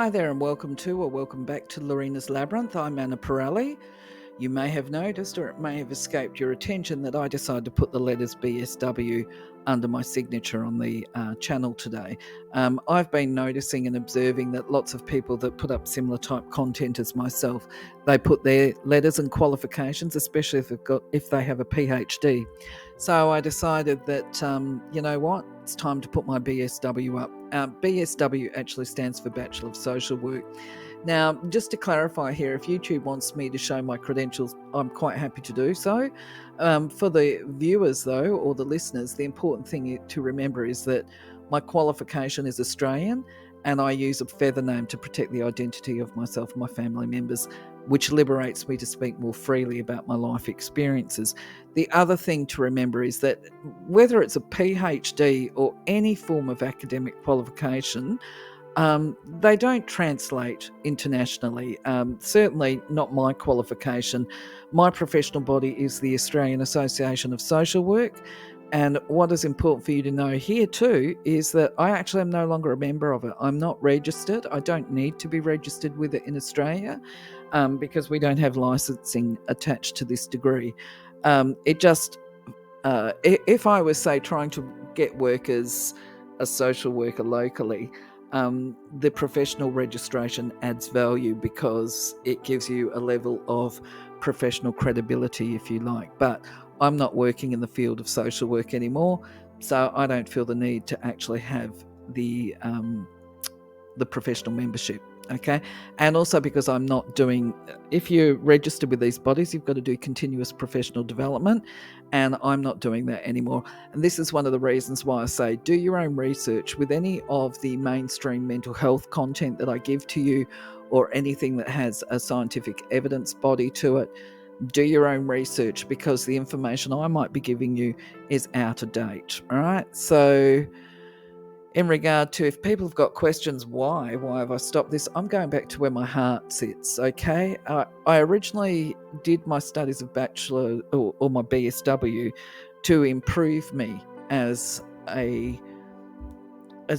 Hi there and welcome back to Lorena's Labyrinth. I'm Anah. You may have noticed, or it may have escaped your attention, that I decided to put the letters BSW under my signature on the channel today. I've been noticing and observing that lots of people that put up similar type content as myself, they put their letters and qualifications, especially if they have a PhD. So I decided that, you know what, it's time to put my BSW up. BSW actually stands for Bachelor of Social Work. Now, just to clarify here, if YouTube wants me to show my credentials, I'm quite happy to do so. For the viewers, though, or the listeners, the important thing to remember is that my qualification is Australian, and I use a feather name to protect the identity of myself and my family members, which liberates me to speak more freely about my life experiences. The other thing to remember is that whether it's a PhD or any form of academic qualification, they don't translate internationally. Certainly not my qualification. My professional body is the Australian Association of Social Work. And what is important for you to know here too is that I actually am no longer a member of it. I'm not registered. I don't need to be registered with it in Australia because we don't have licensing attached to this degree. If I was, say, trying to get work as a social worker locally, the professional registration adds value because it gives you a level of professional credibility, if you like. But I'm not working in the field of social work anymore, so I don't feel the need to actually have the professional membership. Okay. And also because I'm not doing, if you're registered with these bodies, you've got to do continuous professional development, and I'm not doing that anymore. And this is one of the reasons why I say do your own research with any of the mainstream mental health content that I give to you, or anything that has a scientific evidence body to it. Do your own research, because the information I might be giving you is out of date. All right. So in regard to, if people have got questions, why have I stopped this? I'm going back to where my heart sits, okay? I originally did my studies of bachelor or my BSW to improve me as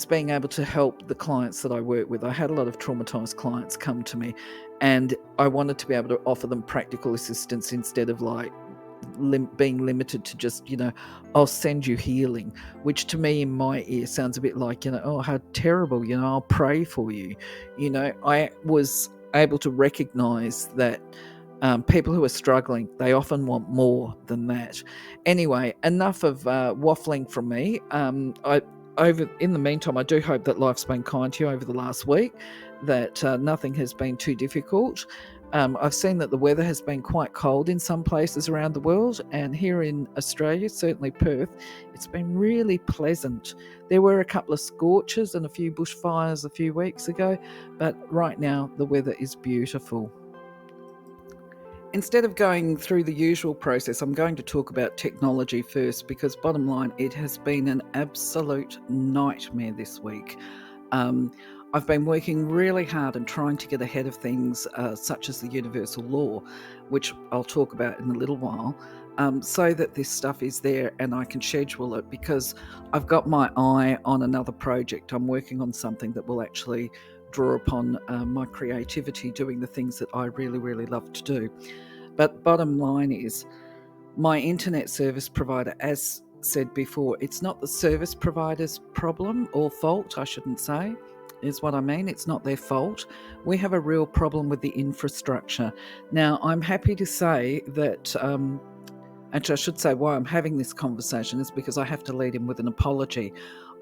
being able to help the clients that I work with. I had a lot of traumatized clients come to me, and I wanted to be able to offer them practical assistance instead of like being limited to just, I'll send you healing, which to me in my ear sounds a bit like, oh, how terrible, I'll pray for you. I was able to recognize that people who are struggling, they often want more than that. Anyway, enough of waffling from me. In the meantime, I do hope that life's been kind to you over the last week, that nothing has been too difficult. I've seen that the weather has been quite cold in some places around the world, and here in Australia, certainly Perth, it's been really pleasant. There were a couple of scorches and a few bushfires a few weeks ago, but right now the weather is beautiful. Instead of going through the usual process, I'm going to talk about technology first, because bottom line, it has been an absolute nightmare this week. I've been working really hard and trying to get ahead of things such as the universal law, which I'll talk about in a little while, so that this stuff is there and I can schedule it, because I've got my eye on another project. I'm working on something that will actually draw upon my creativity, doing the things that I really, really love to do. But bottom line is, my internet service provider, as said before, it's not the service provider's problem or fault, I shouldn't say, is what I mean. It's not their fault. We have a real problem with the infrastructure. Now, I'm happy to say that, actually I should say why I'm having this conversation is because I have to lead in with an apology.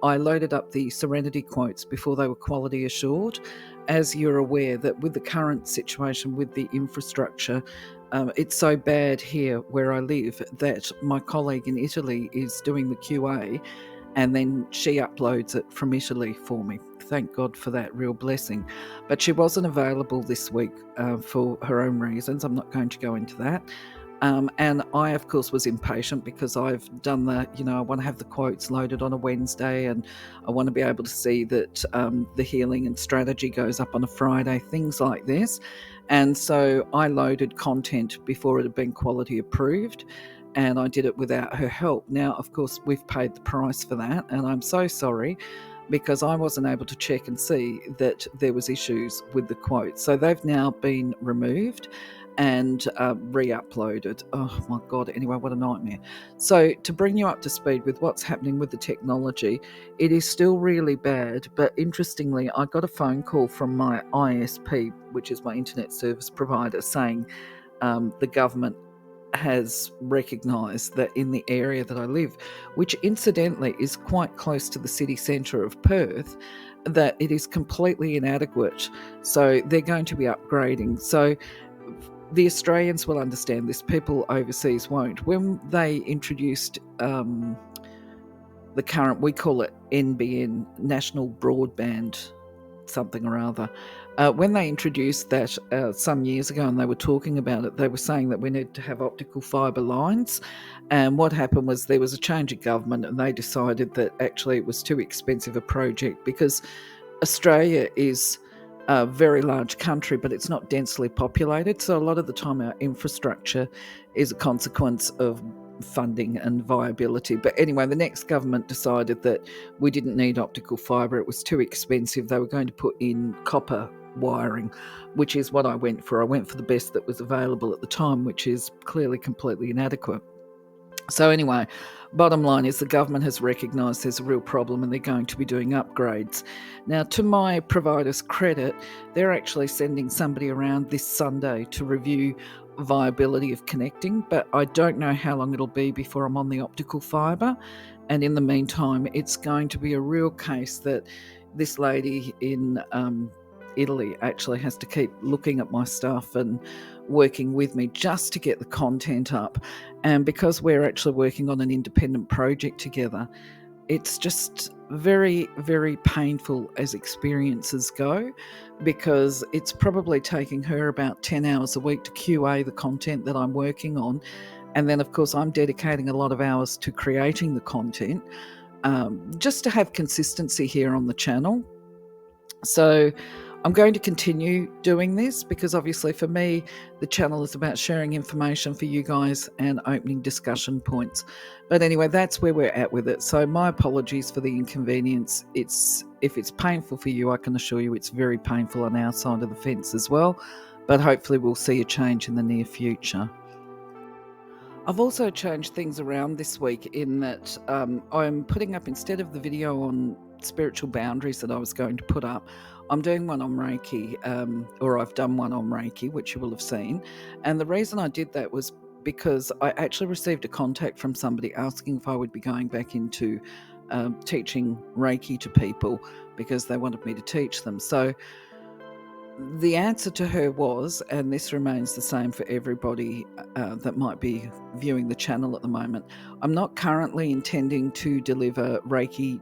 I loaded up the Serenity quotes before they were quality assured. As you're aware, that with the current situation with the infrastructure, it's so bad here where I live that my colleague in Italy is doing the QA, and then she uploads it from Italy for me. Thank God for that, real blessing. But she wasn't available this week for her own reasons. I'm not going to go into that. And I, of course, was impatient because I've done I want to have the quotes loaded on a Wednesday, and I want to be able to see that the healing and strategy goes up on a Friday, things like this. And so I loaded content before it had been quality approved, and I did it without her help. Now, of course, we've paid the price for that, and I'm so sorry. because I wasn't able to check and see that there was issues with the quote. So they've now been removed and re-uploaded. Oh my God, anyway, what a nightmare. So to bring you up to speed with what's happening with the technology, it is still really bad, but interestingly, I got a phone call from my ISP, which is my internet service provider, saying the government has recognised that in the area that I live, which incidentally is quite close to the city centre of Perth, that it is completely inadequate. So they're going to be upgrading. So the Australians will understand this, people overseas won't. When they introduced the current, we call it NBN, National Broadband something or other. When they introduced that some years ago and they were talking about it, they were saying that we need to have optical fibre lines. And what happened was there was a change of government and they decided that actually it was too expensive a project, because Australia is a very large country, but it's not densely populated. So a lot of the time our infrastructure is a consequence of funding and viability. But anyway, the next government decided that we didn't need optical fibre. It was too expensive. They were going to put in copper wiring, which is what I went for. I went for the best that was available at the time, which is clearly completely inadequate. So anyway, bottom line is the government has recognised there's a real problem and they're going to be doing upgrades. Now, to my provider's credit, they're actually sending somebody around this Sunday to review viability of connecting, but I don't know how long it'll be before I'm on the optical fibre. And in the meantime, it's going to be a real case that this lady in Italy actually has to keep looking at my stuff and working with me just to get the content up. And because we're actually working on an independent project together, it's just very, very painful as experiences go, because it's probably taking her about 10 hours a week to QA the content that I'm working on. And then, of course, I'm dedicating a lot of hours to creating the content, just to have consistency here on the channel. So I'm going to continue doing this because obviously for me, the channel is about sharing information for you guys and opening discussion points. But anyway, that's where we're at with it. So my apologies for the inconvenience. If it's painful for you, I can assure you it's very painful on our side of the fence as well. But hopefully we'll see a change in the near future. I've also changed things around this week in that I'm putting up, instead of the video on spiritual boundaries that I was going to put up, I'm doing one on Reiki, or I've done one on Reiki, which you will have seen. And the reason I did that was because I actually received a contact from somebody asking if I would be going back into teaching Reiki to people because they wanted me to teach them. So the answer to her was, and this remains the same for everybody that might be viewing the channel at the moment, I'm not currently intending to deliver Reiki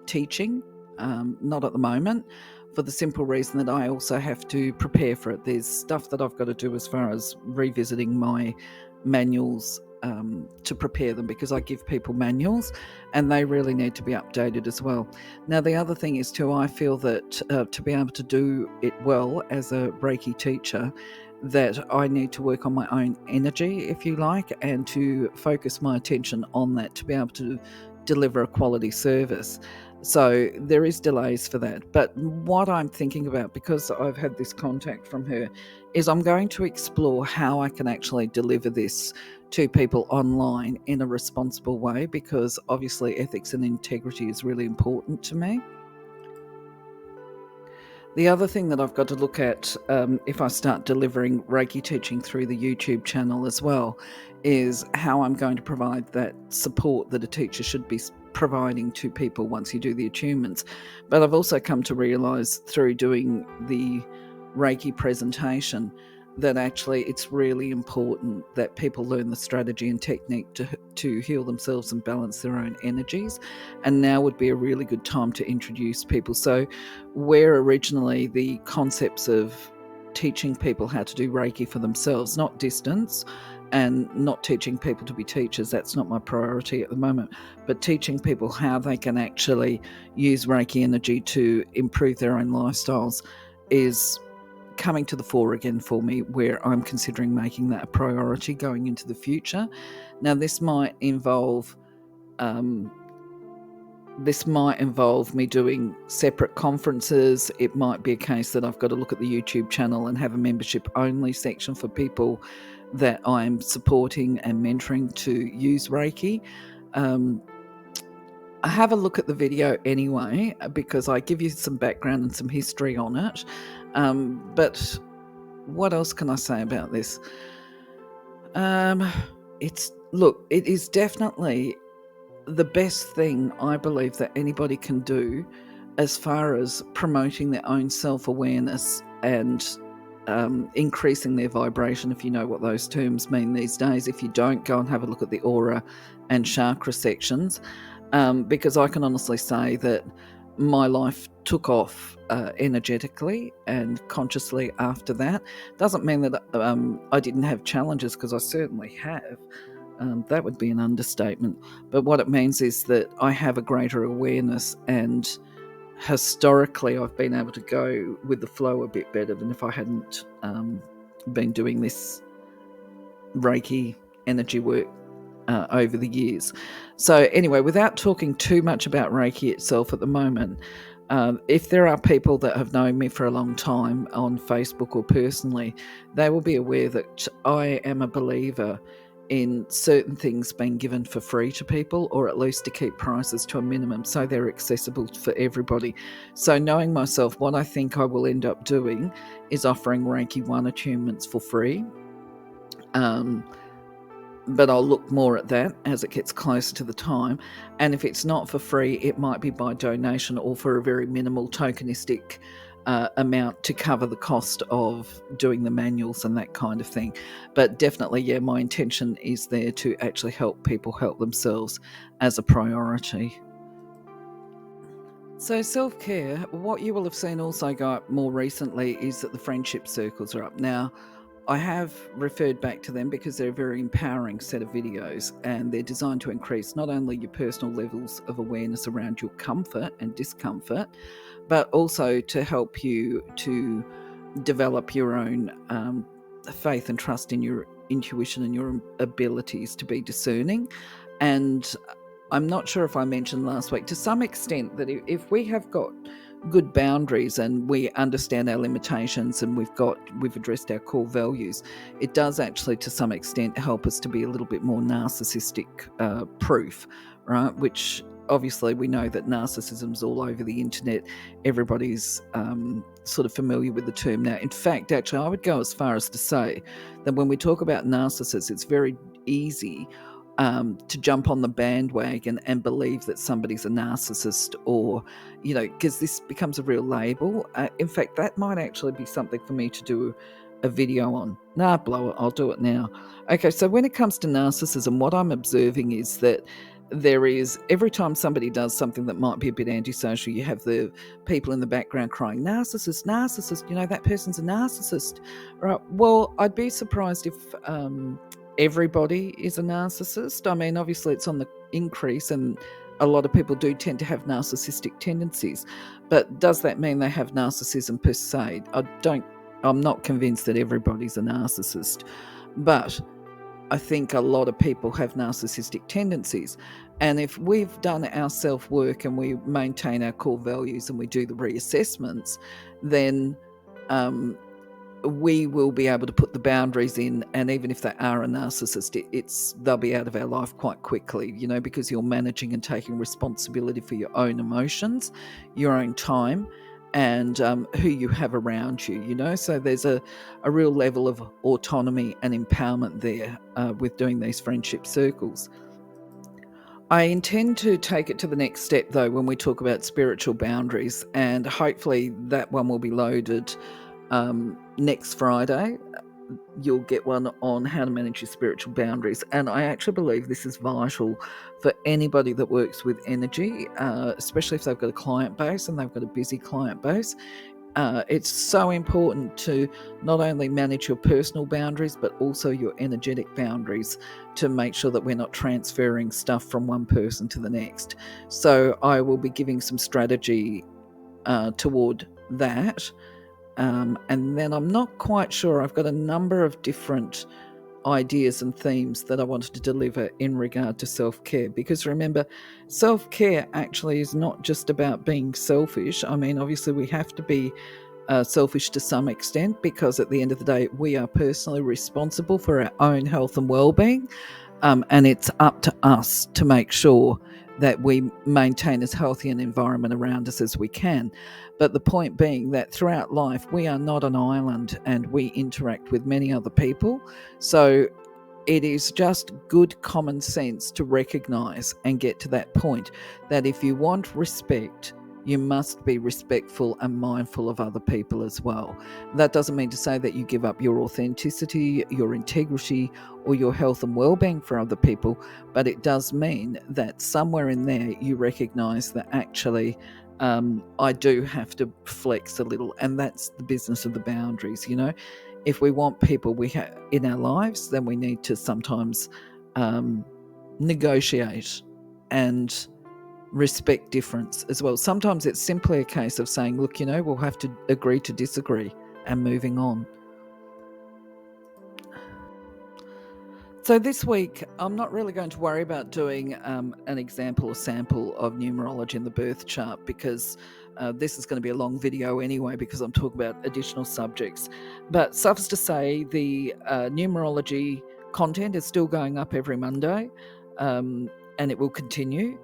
teaching, not at the moment, for the simple reason that I also have to prepare for it. There's stuff that I've got to do as far as revisiting my manuals to prepare them, because I give people manuals and they really need to be updated as well. Now, the other thing is too, I feel that to be able to do it well as a Reiki teacher, that I need to work on my own energy, if you like, and to focus my attention on that to be able to deliver a quality service. So there is delays for that. But what I'm thinking about, because I've had this contact from her, is I'm going to explore how I can actually deliver this to people online in a responsible way, because obviously ethics and integrity is really important to me. The other thing that I've got to look at if I start delivering Reiki teaching through the YouTube channel as well is how I'm going to provide that support that a teacher should be providing to people once you do the attunements. But I've also come to realise through doing the Reiki presentation that actually it's really important that people learn the strategy and technique to heal themselves and balance their own energies. And now would be a really good time to introduce people. So where originally the concepts of teaching people how to do Reiki for themselves, not distance, and not teaching people to be teachers, that's not my priority at the moment, but teaching people how they can actually use Reiki energy to improve their own lifestyles is coming to the fore again for me, where I'm considering making that a priority going into the future. Now, this might involve this might involve me doing separate conferences. It might be a case that I've got to look at the YouTube channel and have a membership only section for people that I'm supporting and mentoring to use Reiki. I have a look at the video anyway, because I give you some background and some history on it. But what else can I say about this? It is definitely the best thing I believe that anybody can do as far as promoting their own self-awareness and increasing their vibration, if you know what those terms mean these days. If you don't, go and have a look at the aura and chakra sections, because I can honestly say that my life took off energetically and consciously after that. Doesn't mean that I didn't have challenges, because I certainly have. That would be an understatement. But what it means is that I have a greater awareness, and historically I've been able to go with the flow a bit better than if I hadn't been doing this Reiki energy work over the years. So anyway, without talking too much about Reiki itself at the moment, if there are people that have known me for a long time on Facebook or personally, they will be aware that I am a believer in certain things being given for free to people, or at least to keep prices to a minimum so they're accessible for everybody. So knowing myself, what I think I will end up doing is offering Reiki 1 attunements for free. But I'll look more at that as it gets closer to the time. And if it's not for free, it might be by donation or for a very minimal tokenistic amount to cover the cost of doing the manuals and that kind of thing. But definitely, yeah, my intention is there to actually help people help themselves as a priority. So self-care, what you will have seen also go up more recently is that the friendship circles are up. Now, I have referred back to them because they're a very empowering set of videos, and they're designed to increase not only your personal levels of awareness around your comfort and discomfort, but also to help you to develop your own faith and trust in your intuition and your abilities to be discerning. And I'm not sure if I mentioned last week, to some extent, that if we have got good boundaries and we understand our limitations and we've addressed our core values, it does actually to some extent help us to be a little bit more narcissistic proof, right? Which obviously we know that narcissism's all over the internet. Everybody's sort of familiar with the term now. In fact, actually, I would go as far as to say that when we talk about narcissists, it's very easy to jump on the bandwagon and believe that somebody's a narcissist, or, because this becomes a real label. In fact, that might actually be something for me to do a video on. Nah, blow it, I'll do it now. Okay, so when it comes to narcissism, what I'm observing is that there is, every time somebody does something that might be a bit antisocial, you have the people in the background crying, narcissist, narcissist, that person's a narcissist. Right? Well, I'd be surprised if everybody is a narcissist. I mean, obviously it's on the increase, and a lot of people do tend to have narcissistic tendencies, but does that mean they have narcissism per se? I'm not convinced that everybody's a narcissist, but I think a lot of people have narcissistic tendencies. And if we've done our self-work and we maintain our core values and we do the reassessments, then we will be able to put the boundaries in, and even if they are a narcissist, they'll be out of our life quite quickly, because you're managing and taking responsibility for your own emotions, your own time, and who you have around you, so there's a real level of autonomy and empowerment there with doing these friendship circles. I intend to take it to the next step, though, when we talk about spiritual boundaries, and hopefully that one will be loaded next Friday. You'll get one on how to manage your spiritual boundaries, and I actually believe this is vital for anybody that works with energy, especially if they've got a client base and they've got a busy client base. It's so important to not only manage your personal boundaries, but also your energetic boundaries, to make sure that we're not transferring stuff from one person to the next. So I will be giving some strategy toward that. And then I'm not quite sure. I've got a number of different ideas and themes that I wanted to deliver in regard to self-care. Because remember, self-care actually is not just about being selfish. I mean, obviously we have to be selfish to some extent, because at the end of the day, we are personally responsible for our own health and well-being, and it's up to us to make sure that we maintain as healthy an environment around us as we can. But the point being that throughout life, we are not an island and we interact with many other people. So it is just good common sense to recognize and get to that point that if you want respect, you must be respectful and mindful of other people as well. That doesn't mean to say that you give up your authenticity, your integrity, or your health and well-being for other people, but it does mean that somewhere in there you recognize that actually I do have to flex a little, and that's the business of the boundaries. If we want people in our lives, then we need to sometimes negotiate and respect difference as well. Sometimes it's simply a case of saying, look, we'll have to agree to disagree and moving on. So this week, I'm not really going to worry about doing an example or sample of numerology in the birth chart, because this is going to be a long video anyway, because I'm talking about additional subjects. But suffice to say, the numerology content is still going up every Monday, and it will continue.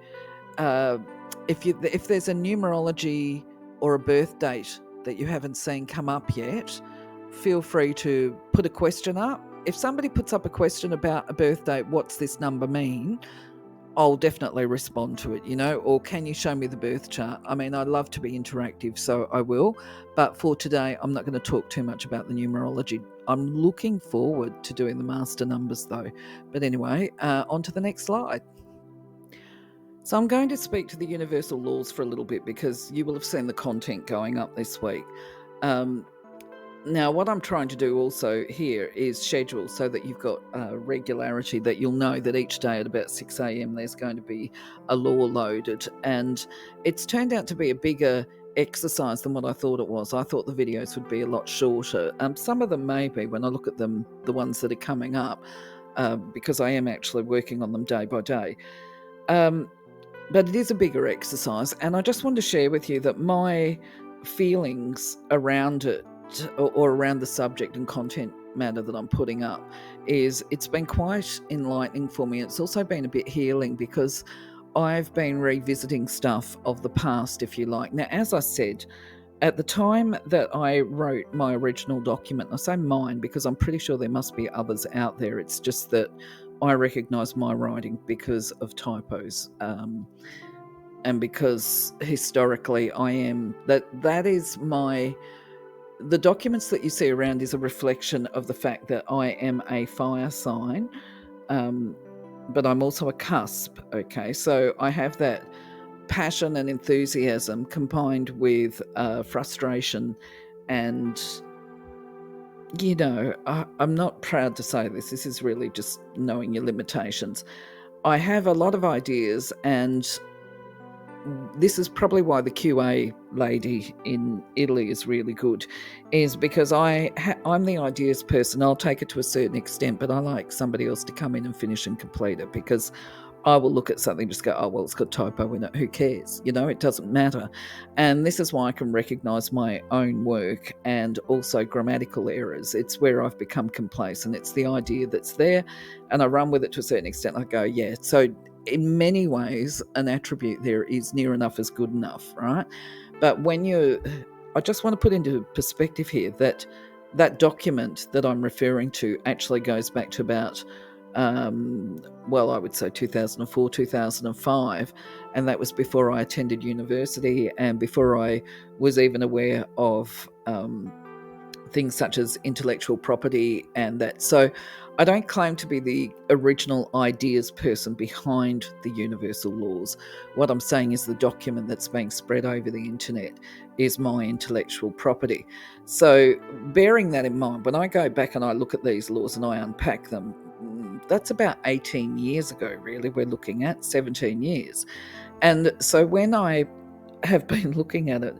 If there's a numerology or a birth date that you haven't seen come up yet, feel free to put a question up. If somebody puts up a question about a birth date, what's this number mean? I'll definitely respond to it, or can you show me the birth chart? I mean, I love to be interactive, so I will. But for today, I'm not going to talk too much about the numerology. I'm looking forward to doing the master numbers though. But anyway, on to the next slide. So I'm going to speak to the universal laws for a little bit, because you will have seen the content going up this week. Now, what I'm trying to do also here is schedule so that you've got regularity, that you'll know that each day at about 6 a.m. there's going to be a law loaded. And it's turned out to be a bigger exercise than what I thought it was. I thought the videos would be a lot shorter. Some of them may be, when I look at them, the ones that are coming up, because I am actually working on them day by day. But it is a bigger exercise, and I just want to share with you that my feelings around it, or around the subject and content matter that I'm putting up, is it's been quite enlightening for me. It's also been a bit healing, because I've been revisiting stuff of the past, if you like. Now, as I said, at the time that I wrote my original document, I say mine because I'm pretty sure there must be others out there. It's just that I recognise my writing because of typos, and because historically I am that is the documents that you see around is a reflection of the fact that I am a fire sign, but I'm also a cusp. Okay, so I have that passion and enthusiasm combined with frustration, and I'm not proud to say this. This is really just knowing your limitations. I have a lot of ideas, and this is probably why the QA lady in Italy is really good, is because I'm the ideas person. I'll take it to a certain extent, but I like somebody else to come in and finish and complete it, because I will look at something and just go, oh, well, it's got typo in it. Who cares? It doesn't matter. And this is why I can recognize my own work, and also grammatical errors. It's where I've become complacent. It's the idea that's there, and I run with it to a certain extent. I go, yeah. So in many ways, an attribute there is near enough as good enough, right? But I just want to put into perspective here that that document that I'm referring to actually goes back to about I would say 2004, 2005, and that was before I attended university and before I was even aware of things such as intellectual property and that. So I don't claim to be the original ideas person behind the universal laws. What I'm saying is the document that's being spread over the internet is my intellectual property. So bearing that in mind, when I go back and I look at these laws and I unpack them, that's about 18 years ago, really. We're looking at 17 years. And so when I have been looking at it,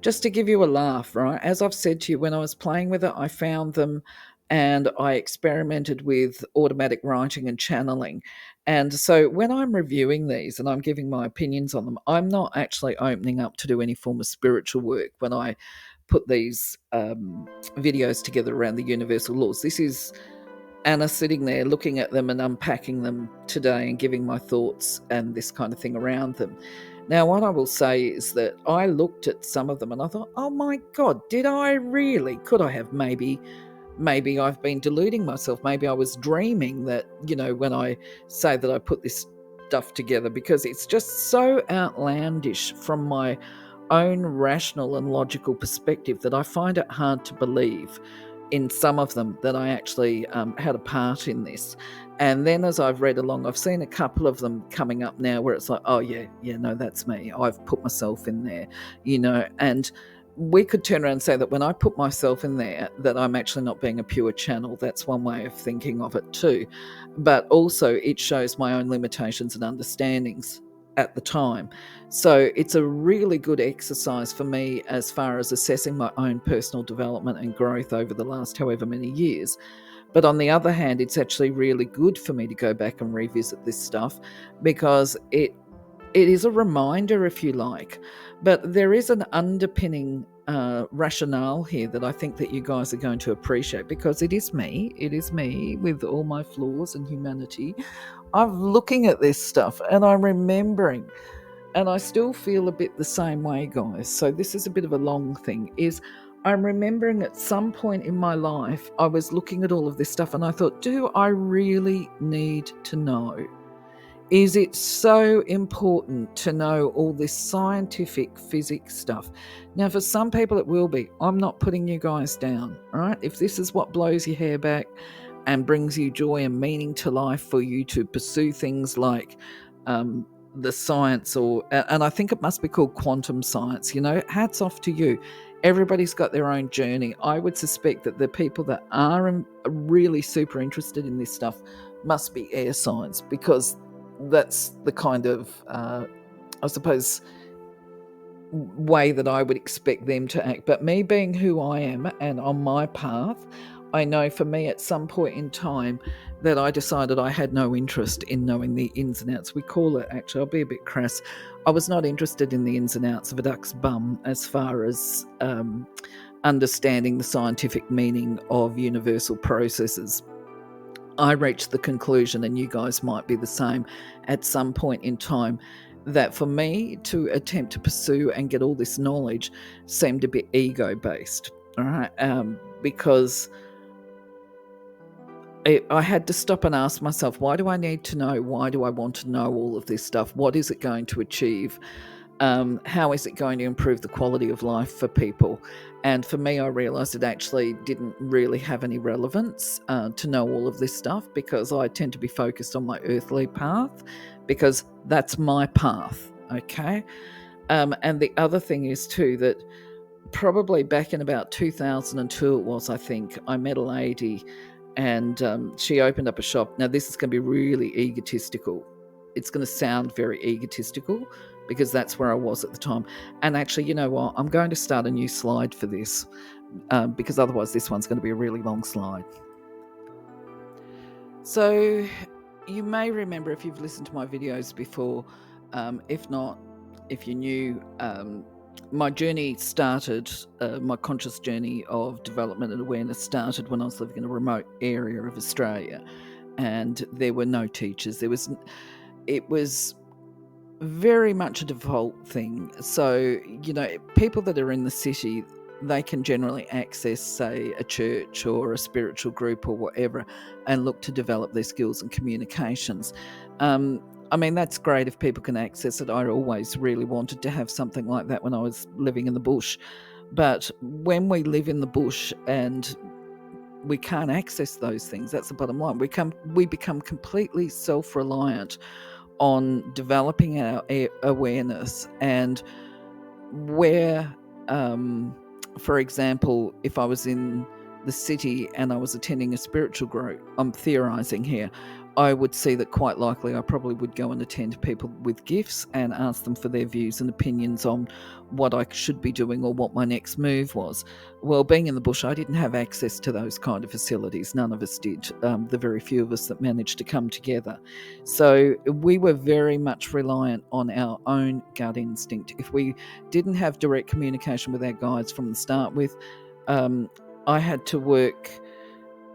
just to give you a laugh, right? As I've said to you, when I was playing with it, I found them and I experimented with automatic writing and channeling. And so when I'm reviewing these and I'm giving my opinions on them, I'm not actually opening up to do any form of spiritual work when I put these videos together around the universal laws. This is Anna sitting there looking at them and unpacking them today and giving my thoughts and this kind of thing around them. Now, what I will say is that I looked at some of them and I thought, oh my God, did I really? Could I have maybe I've been deluding myself. Maybe I was dreaming that, when I say that I put this stuff together, because it's just so outlandish from my own rational and logical perspective that I find it hard to believe in some of them that I actually had a part in this. And then as I've read along, I've seen a couple of them coming up now where it's like, oh yeah, no, that's me. I've put myself in there, and we could turn around and say that when I put myself in there, that I'm actually not being a pure channel. That's one way of thinking of it too. But also it shows my own limitations and understandings at the time. So it's a really good exercise for me as far as assessing my own personal development and growth over the last however many years. But on the other hand, it's actually really good for me to go back and revisit this stuff, because it is a reminder, if you like, but there is an underpinning rationale here that I think that you guys are going to appreciate, because it is me with all my flaws and humanity. I'm looking at this stuff and I'm remembering, and I still feel a bit the same way, guys. So this is a bit of a long thing, is I'm remembering at some point in my life, I was looking at all of this stuff and I thought, do I really need to know? Is it so important to know all this scientific physics stuff? Now, for some people it will be. I'm not putting you guys down, all right? If this is what blows your hair back and brings you joy and meaning to life for you to pursue things like the science, and I think it must be called quantum science, hats off to you. Everybody's got their own journey. I would suspect that the people that are really super interested in this stuff must be air signs, because that's the kind of, I suppose, way that I would expect them to act. But me being who I am and on my path, I know for me at some point in time that I decided I had no interest in knowing the ins and outs. We call it, actually, I'll be a bit crass, I was not interested in the ins and outs of a duck's bum as far as understanding the scientific meaning of universal processes. I reached the conclusion, and you guys might be the same at some point in time, that for me to attempt to pursue and get all this knowledge seemed a bit ego-based, all right? Because I had to stop and ask myself, why do I need to know? Why do I want to know all of this stuff? What is it going to achieve? How is it going to improve the quality of life for people? And for me, I realised it actually didn't really have any relevance to know all of this stuff, because I tend to be focused on my earthly path, because that's my path, okay? And the other thing is too that probably back in about 2002 it was, I think, I met a lady and she opened up a shop. Now this is going to be really egotistical. It's going to sound very egotistical, because that's where I was at the time. And actually, you know what? I'm going to start a new slide for this, because otherwise this one's going to be a really long slide. So you may remember if you've listened to my videos before. If not, if you're new, my journey started, my conscious journey of development and awareness started when I was living in a remote area of Australia, and there were no teachers. It was very much a default thing. So, people that are in the city, they can generally access, say, a church or a spiritual group or whatever, and look to develop their skills and communications. I mean, that's great if people can access it. I always really wanted to have something like that when I was living in the bush. But when we live in the bush and we can't access those things, that's the bottom line. We become completely self-reliant on developing our awareness. And where, for example, if I was in the city and I was attending a spiritual group, I'm theorizing here, I would see that quite likely I probably would go and attend people with gifts and ask them for their views and opinions on what I should be doing or what my next move was. Well, being in the bush, I didn't have access to those kind of facilities. None of us did, the very few of us that managed to come together. So we were very much reliant on our own gut instinct. If we didn't have direct communication with our guides from the start with, I had to work,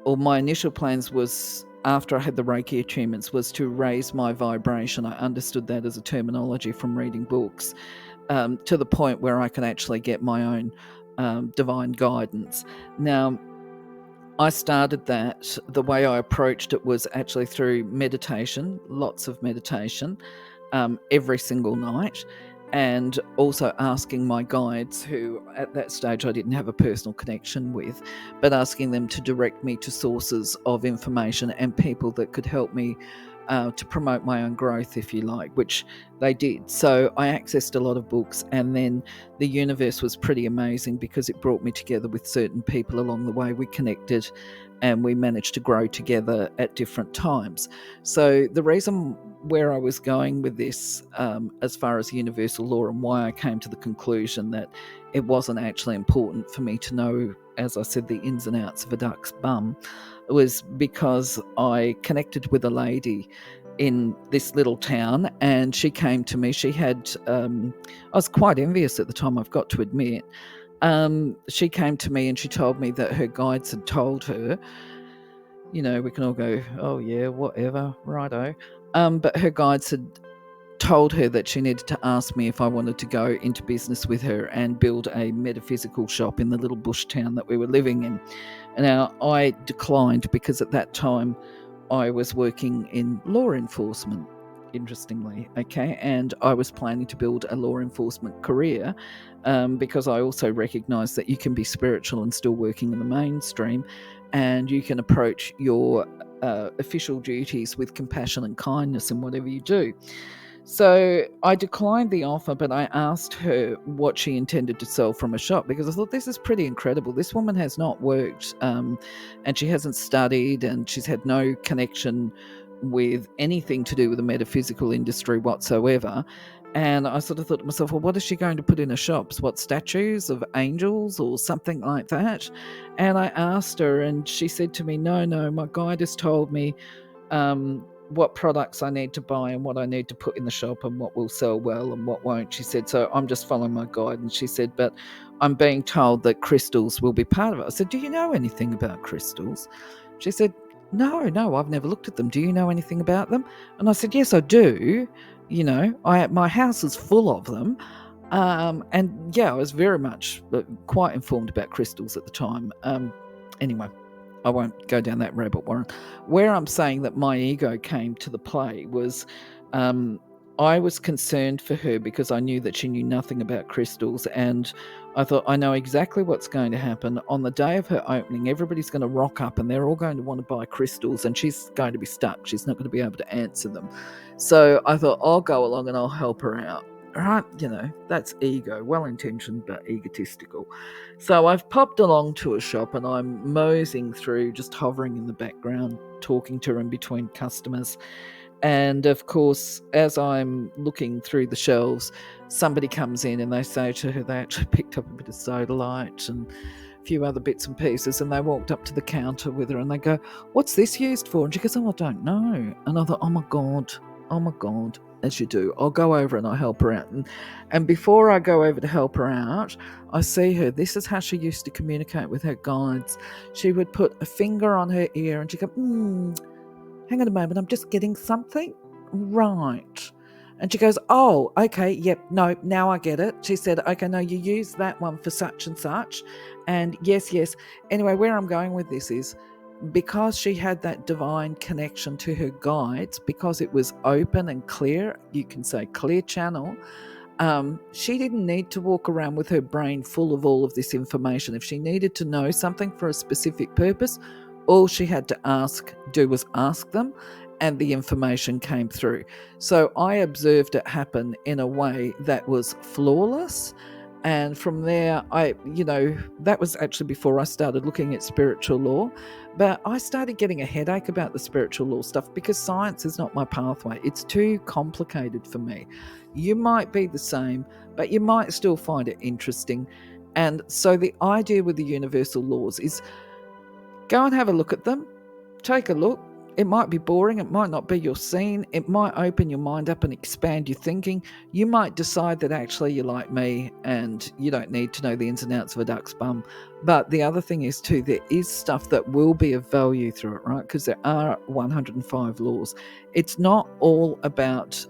or my initial plans was, after I had the Reiki achievements, was to raise my vibration. I understood that as a terminology from reading books, to the point where I can actually get my own divine guidance. Now, I started that, the way I approached it was actually through meditation, lots of meditation, every single night, and also asking my guides, who at that stage I didn't have a personal connection with, but asking them to direct me to sources of information and people that could help me to promote my own growth, if you like, which they did. So I accessed a lot of books, and then the universe was pretty amazing because it brought me together with certain people along the way. We connected and we managed to grow together at different times. So the reason where I was going with this, as far as universal law, and why I came to the conclusion that it wasn't actually important for me to know, as I said, the ins and outs of a duck's bum, was because I connected with a lady in this little town, and she came to me. She had, I was quite envious at the time, I've got to admit. She came to me and she told me that her guides had told her, we can all go, oh yeah, whatever, righto. But her guides had told her that she needed to ask me if I wanted to go into business with her and build a metaphysical shop in the little bush town that we were living in. And now I declined because at that time I was working in law enforcement, interestingly, okay? And I was planning to build a law enforcement career, because I also recognised that you can be spiritual and still working in the mainstream, and you can approach your official duties with compassion and kindness in whatever you do. So I declined the offer, but I asked her what she intended to sell from a shop, because I thought, this is pretty incredible. This woman has not worked, and she hasn't studied, and she's had no connection with anything to do with the metaphysical industry whatsoever. And I sort of thought to myself, well, what is she going to put in her shops? What, statues of angels or something like that? And I asked her, and she said to me, no, my guide has told me what products I need to buy and what I need to put in the shop and what will sell well and what won't. She said, so I'm just following my guide. And she said, but I'm being told that crystals will be part of it. I said, do you know anything about crystals? She said, no, I've never looked at them. Do you know anything about them? And I said, yes, I do. My house is full of them. And yeah, I was very much quite informed about crystals at the time. Anyway, I won't go down that rabbit warren. Where I'm saying that my ego came to the play was, I was concerned for her because I knew that she knew nothing about crystals, and I thought, I know exactly what's going to happen. On the day of her opening, everybody's going to rock up and they're all going to want to buy crystals, and she's going to be stuck. She's not going to be able to answer them. So I thought, I'll go along and I'll help her out. Right, that's ego, well-intentioned but egotistical. So I've popped along to a shop and I'm moseying through, just hovering in the background, talking to her in between customers. And of course, as I'm looking through the shelves, somebody comes in and they say to her they actually picked up a bit of soda light and a few other bits and pieces, and they walked up to the counter with her and they go, what's this used for? And she goes, oh, I don't know. And I thought, oh my God, as you do. I'll go over and I'll help her out. And before I go over to help her out, I see her. This is how she used to communicate with her guides. She would put a finger on her ear and she'd go, hang on a moment, I'm just getting something. Right. And she goes, oh, okay, yep, no, now I get it. She said, okay, no, you use that one for such and such. And yes. Anyway, where I'm going with this is, because she had that divine connection to her guides, because it was open and clear, you can say clear channel, she didn't need to walk around with her brain full of all of this information. If she needed to know something for a specific purpose, all she had to do was ask them, and the information came through. So I observed it happen in a way that was flawless, And from there, that was actually before I started looking at spiritual law, but I started getting a headache about the spiritual law stuff because science is not my pathway. It's too complicated for me. You might be the same, but you might still find it interesting. And so the idea with the universal laws is go and have a look at them, take a look. It might be boring, it might not be your scene, it might open your mind up and expand your thinking. You might decide that actually you're like me and you don't need to know the ins and outs of a duck's bum. But the other thing is too, there is stuff that will be of value through it, right? Because there are 105 laws. It's not all about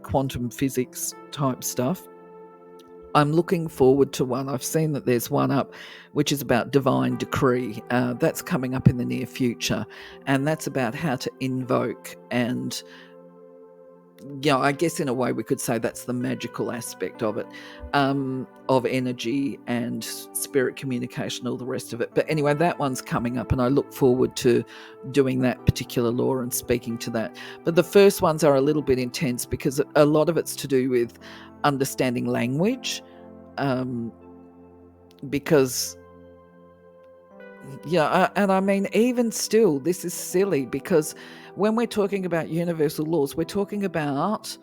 quantum physics type stuff. I'm looking forward to one. I've seen that there's one up, which is about divine decree. That's coming up in the near future. And that's about how to invoke and, I guess in a way we could say that's the magical aspect of it, of energy and spirit communication, all the rest of it. But anyway, that one's coming up and I look forward to doing that particular law and speaking to that. But the first ones are a little bit intense because a lot of it's to do with understanding language, because and I mean, even still, this is silly because when we're talking about universal laws, we're talking about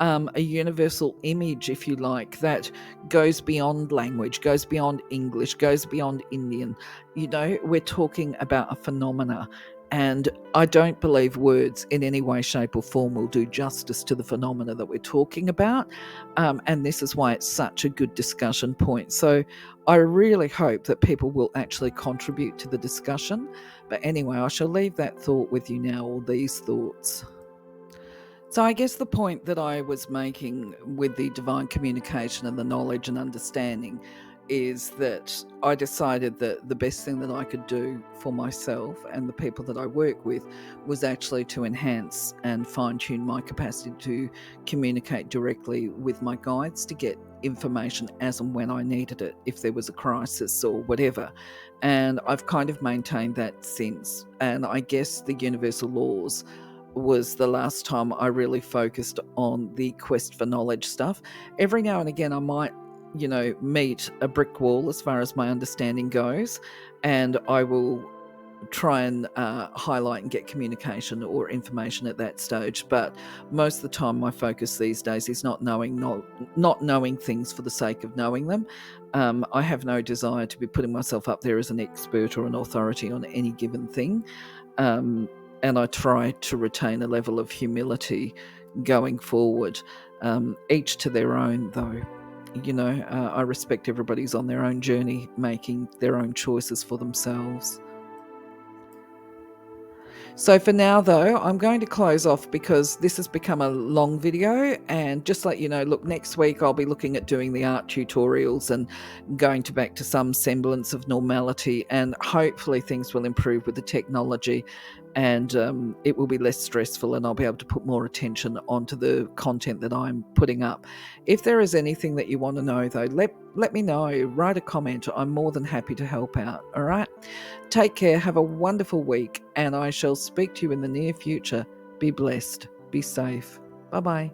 a universal image, if you like, that goes beyond language, goes beyond English, goes beyond Indian. We're talking about a phenomena. And I don't believe words in any way, shape, or form will do justice to the phenomena that we're talking about. And this is why it's such a good discussion point. So I really hope that people will actually contribute to the discussion. But anyway, I shall leave that thought with you now, or these thoughts. So I guess the point that I was making with the divine communication and the knowledge and understanding is that I decided that the best thing that I could do for myself and the people that I work with was actually to enhance and fine-tune my capacity to communicate directly with my guides to get information as and when I needed it, if there was a crisis or whatever. And I've kind of maintained that since. And I guess the universal laws was the last time I really focused on the quest for knowledge stuff. Every now and again, I might, meet a brick wall as far as my understanding goes, and I will try and highlight and get communication or information at that stage. But most of the time, my focus these days is not knowing things for the sake of knowing them. I have no desire to be putting myself up there as an expert or an authority on any given thing. And I try to retain a level of humility going forward. Each to their own, though. I respect everybody's on their own journey, making their own choices for themselves. So for now, though, I'm going to close off because this has become a long video, and just let you know, look, next week I'll be looking at doing the art tutorials and going back to some semblance of normality, and hopefully things will improve with the technology and it will be less stressful and I'll be able to put more attention onto the content that I'm putting up. If there is anything that you want to know, though, let me know. Write a comment. I'm more than happy to help out. All right? Take care. Have a wonderful week, and I shall speak to you in the near future. Be blessed. Be safe. Bye-bye.